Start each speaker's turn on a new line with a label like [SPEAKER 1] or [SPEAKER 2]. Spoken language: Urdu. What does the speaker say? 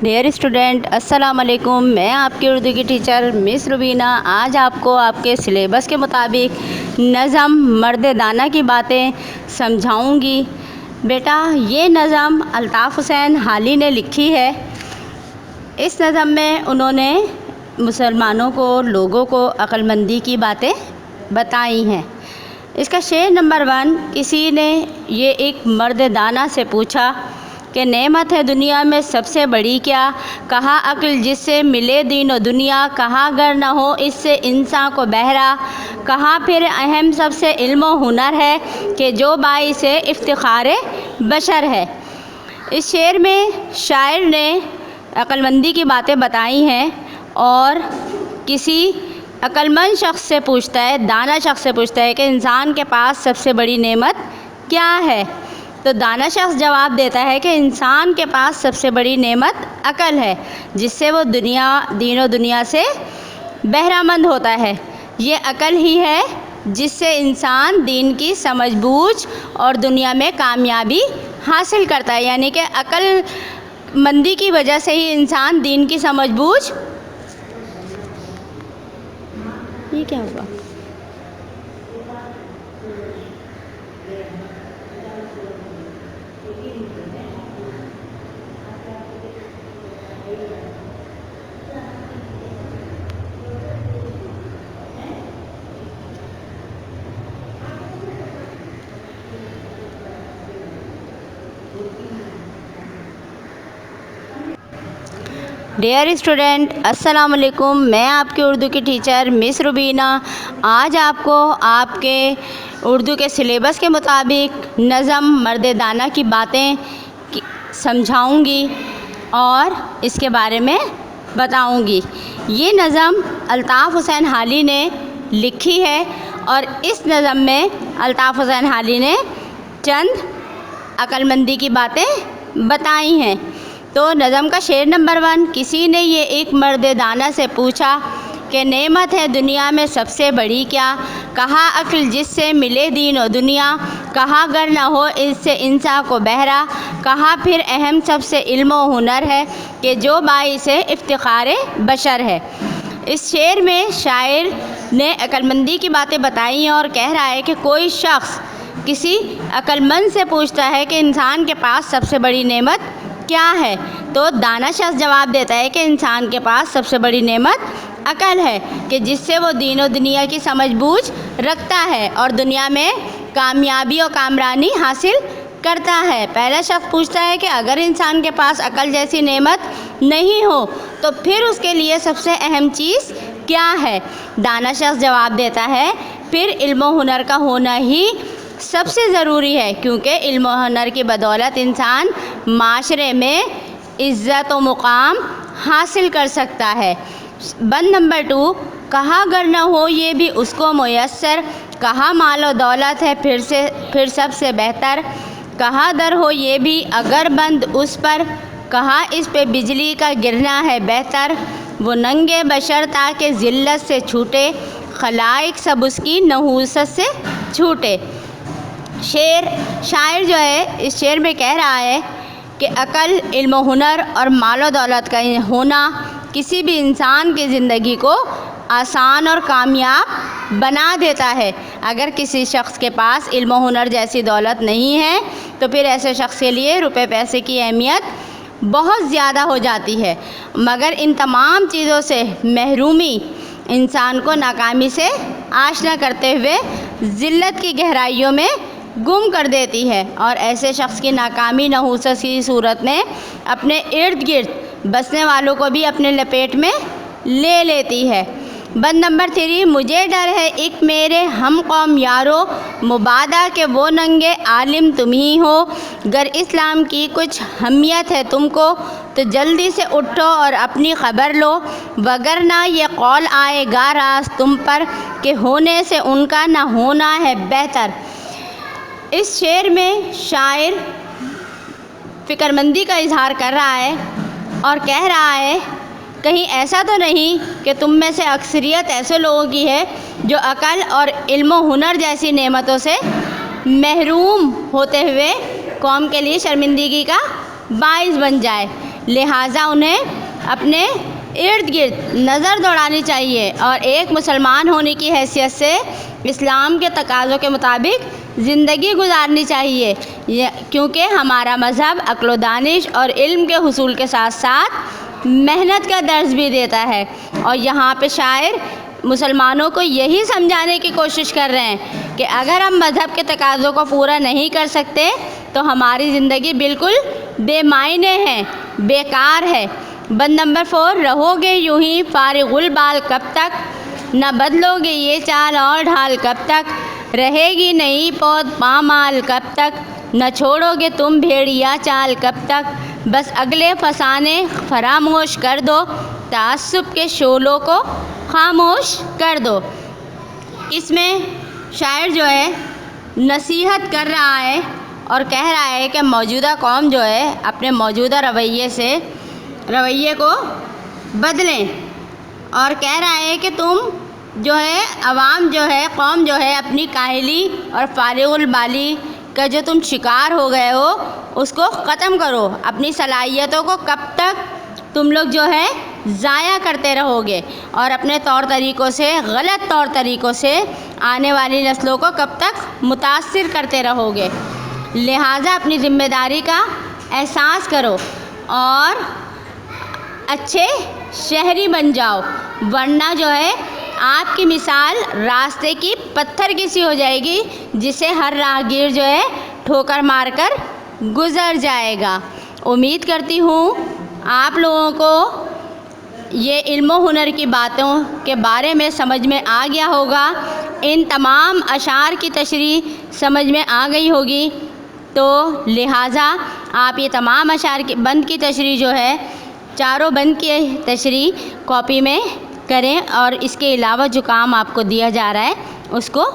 [SPEAKER 1] ڈیئر اسٹوڈنٹ السلام علیکم، میں آپ کی اردو کی ٹیچر مس روبینہ آج آپ کو آپ کے سلیبس کے مطابق نظم مرد دانا کی باتیں سمجھاؤں گی۔ بیٹا یہ نظم الطاف حسین حالی نے لکھی ہے۔ اس نظم میں انہوں نے مسلمانوں کو لوگوں کو عقل مندی کی باتیں بتائی ہیں۔ اس کا شعر نمبر 1، کسی نے یہ ایک مرد دانا سے پوچھا کہ نعمت ہے دنیا میں سب سے بڑی کیا؟ کہا عقل جس سے ملے دین و دنیا، کہا گر نہ ہو اس سے انسان کو بہرا، کہا پھر اہم سب سے علم و ہنر ہے کہ جو باعث افتخار بشر ہے۔ اس شعر میں شاعر نے عقل مندی کی باتیں بتائی ہیں اور کسی عقل مند شخص سے پوچھتا ہے، دانا شخص سے پوچھتا ہے کہ انسان کے پاس سب سے بڑی نعمت کیا ہے؟ تو دانا شخص جواب دیتا ہے کہ انسان کے پاس سب سے بڑی نعمت عقل ہے، جس سے وہ دین و دنیا سے بہرہ مند ہوتا ہے۔ یہ عقل ہی ہے جس سے انسان دین کی سمجھ بوجھ اور دنیا میں کامیابی حاصل کرتا ہے، یعنی کہ عقل مندی کی وجہ سے ہی انسان دین کی سمجھ بوجھ یہ کیا ہوا؟ ڈیئر اسٹوڈنٹ السلام علیکم، میں آپ کی اردو کی ٹیچر مس روبینہ آج آپ کو آپ کے اردو کے سلیبس کے مطابق نظم مرد دانا کی باتیں سمجھاؤں گی اور اس کے بارے میں بتاؤں گی۔ یہ نظم الطاف حسین حالی نے لکھی ہے اور اس نظم میں الطاف حسین حالی نے چند عقل مندی کی باتیں بتائی ہیں۔ تو نظم کا شعر نمبر 1، کسی نے یہ ایک مرد دانا سے پوچھا کہ نعمت ہے دنیا میں سب سے بڑی کیا؟ کہا عقل جس سے ملے دین و دنیا، کہا گر نہ ہو اس سے انسان کو بہرا، کہا پھر اہم سب سے علم و ہنر ہے کہ جو باعث افتخار بشر ہے۔ اس شعر میں شاعر نے عقل مندی کی باتیں بتائی ہیں اور کہہ رہا ہے کہ کوئی شخص کسی عقل مند سے پوچھتا ہے کہ انسان کے پاس سب سے بڑی نعمت کیا ہے؟ تو دانا شخص جواب دیتا ہے کہ انسان کے پاس سب سے بڑی نعمت عقل ہے کہ جس سے وہ دین و دنیا کی سمجھ بوجھ رکھتا ہے اور دنیا میں کامیابی و کامرانی حاصل کرتا ہے۔ پہلا شخص پوچھتا ہے کہ اگر انسان کے پاس عقل جیسی نعمت نہیں ہو تو پھر اس کے لیے سب سے اہم چیز کیا ہے؟ دانا شخص جواب دیتا ہے پھر علم و ہنر کا ہونا ہی سب سے ضروری ہے، کیونکہ علم و ہنر کی بدولت انسان معاشرے میں عزت و مقام حاصل کر سکتا ہے۔ بند نمبر 2، کہا گر نہ ہو یہ بھی اس کو میسر، کہا مال و دولت ہے پھر سب سے بہتر، کہا در ہو یہ بھی اگر بند اس پر، کہا اس پہ بجلی کا گرنا ہے بہتر، وہ ننگے بشر تاکہ ذلت سے چھوٹے، خلائق سب اس کی نحوست سے چھوٹے۔ شاعر جو ہے اس شعر میں کہہ رہا ہے کہ عقل، علم و ہنر اور مال و دولت کا ہونا کسی بھی انسان کی زندگی کو آسان اور کامیاب بنا دیتا ہے۔ اگر کسی شخص کے پاس علم و ہنر جیسی دولت نہیں ہے تو پھر ایسے شخص کے لیے روپے پیسے کی اہمیت بہت زیادہ ہو جاتی ہے، مگر ان تمام چیزوں سے محرومی انسان کو ناکامی سے آشنا کرتے ہوئے ذلت کی گہرائیوں میں گم کر دیتی ہے، اور ایسے شخص کی ناکامی نحوست کی صورت میں اپنے ارد گرد بسنے والوں کو بھی اپنے لپیٹ میں لے لیتی ہے۔ بند نمبر 3، مجھے ڈر ہے ایک میرے ہم قوم یارو، مبادا کہ وہ ننگے عالم تم ہی ہو، گر اسلام کی کچھ اہمیت ہے تم کو تو جلدی سے اٹھو اور اپنی خبر لو، وگرنہ یہ قول آئے گا راز تم پر کہ ہونے سے ان کا نہ ہونا ہے بہتر۔ اس شعر میں شاعر فکر مندی کا اظہار کر رہا ہے اور کہہ رہا ہے کہیں ایسا تو نہیں کہ تم میں سے اکثریت ایسے لوگوں کی ہے جو عقل اور علم و ہنر جیسی نعمتوں سے محروم ہوتے ہوئے قوم کے لیے شرمندگی کا باعث بن جائے۔ لہٰذا انہیں اپنے ارد گرد نظر دوڑانی چاہیے اور ایک مسلمان ہونے کی حیثیت سے اسلام کے تقاضوں کے مطابق زندگی گزارنی چاہیے، کیونکہ ہمارا مذہب عقل و دانش اور علم کے حصول کے ساتھ ساتھ محنت کا درس بھی دیتا ہے۔ اور یہاں پہ شاعر مسلمانوں کو یہی سمجھانے کی کوشش کر رہے ہیں کہ اگر ہم مذہب کے تقاضوں کو پورا نہیں کر سکتے تو ہماری زندگی بالکل بے معنی ہے، بیکار ہے۔ بند نمبر 4، رہو گے یوں ہی فارغ البال کب تک، نہ بدلو گے یہ چال اور ڈھال کب تک، رہے گی نئی پود پامال کب تک، نہ چھوڑو گے تم بھیڑیا چال کب تک، بس اگلے فسانے فراموش کر دو، تعصب کے شعلوں کو خاموش کر دو۔ اس میں شاعر جو ہے نصیحت کر رہا ہے اور کہہ رہا ہے کہ موجودہ قوم جو ہے اپنے موجودہ رویے کو بدلیں، اور کہہ رہا ہے کہ تم جو ہے عوام جو ہے قوم جو ہے اپنی کاہلی اور فارغ البالی کا جو تم شکار ہو گئے ہو اس کو ختم کرو۔ اپنی صلاحیتوں کو کب تک تم لوگ جو ہے ضائع کرتے رہو گے اور اپنے طور طریقوں سے، غلط طور طریقوں سے آنے والی نسلوں کو کب تک متاثر کرتے رہو گے۔ لہٰذا اپنی ذمہ داری کا احساس کرو اور اچھے شہری بن جاؤ، ورنہ جو ہے آپ کی مثال راستے کی پتھر کی سی ہو جائے گی جسے ہر راہگیر جو ہے ٹھوکر مار کر گزر جائے گا۔ امید کرتی ہوں آپ لوگوں کو یہ علم و ہنر کی باتوں کے بارے میں سمجھ میں آ گیا ہوگا، ان تمام اشعار کی تشریح سمجھ میں آ گئی ہوگی، تو لہٰذا آپ یہ تمام اشعار کی بند کی تشریح جو ہے، چاروں بند کی تشریح کاپی میں کریں اور اس کے علاوہ جو کام آپ کو دیا جا رہا ہے اس کو